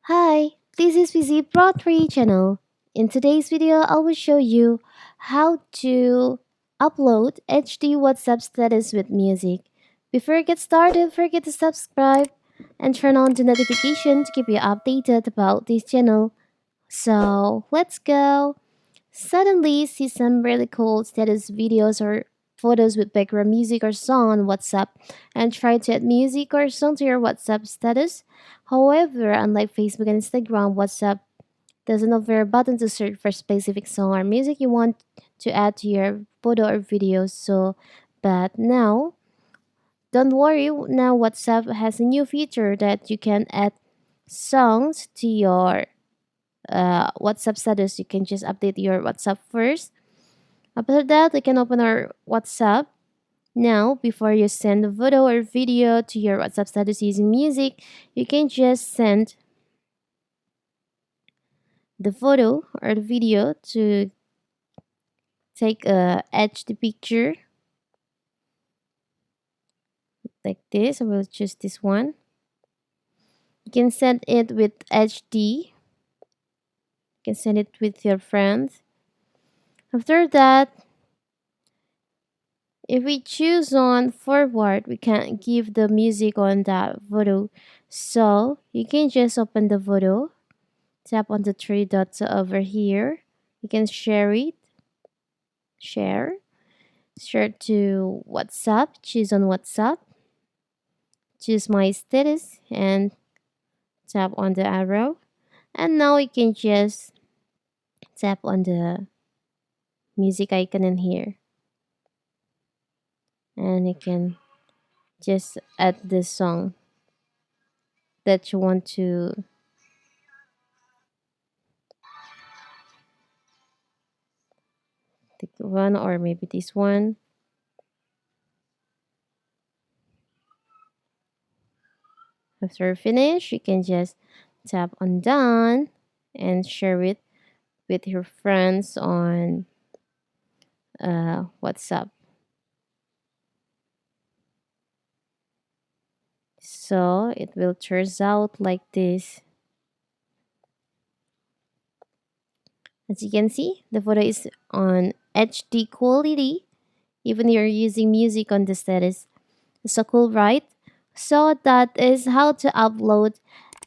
Hi, this is VZ Pro 3 channel. In today's video, I will show you how to upload HD WhatsApp status with music. Before you get started, don't forget to subscribe and turn on the notification to keep you updated about this channel. So let's go. Suddenly see some really cool status videos or photos with background music or song on WhatsApp and try to add music or song to your WhatsApp status. However, unlike Facebook and Instagram, WhatsApp doesn't offer a button to search for specific song or music you want to add to your photo or video. But now, don't worry, now WhatsApp has a new feature that you can add songs to your WhatsApp status. You can just update your WhatsApp first. After that, we can open our WhatsApp. Now, before you send a photo or video to your WhatsApp status using music, you can just send the photo or the video to take a edge the picture like this. I will choose this one. You can send it with HD. You can send it with your friends. After that, if we choose on forward, we can give the music on that photo. So you can just open the photo, tap on the three dots over here. You can share it, share, share to WhatsApp, choose on WhatsApp, choose my status and tap on the arrow. And now you can just tap on the music icon in here. And you can just add the song that you want to take one or maybe this one. After finish, you can just tap on done and share it with your friends on WhatsApp. So it will turns out like this. As you can see, the photo is on HD quality. Even you're using music on the status. So cool, right? So that is how to upload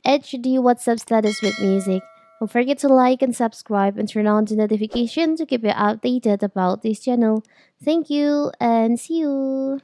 HD WhatsApp status with music. Don't forget to like and subscribe and turn on the notification to keep you updated about this channel. Thank you and see you.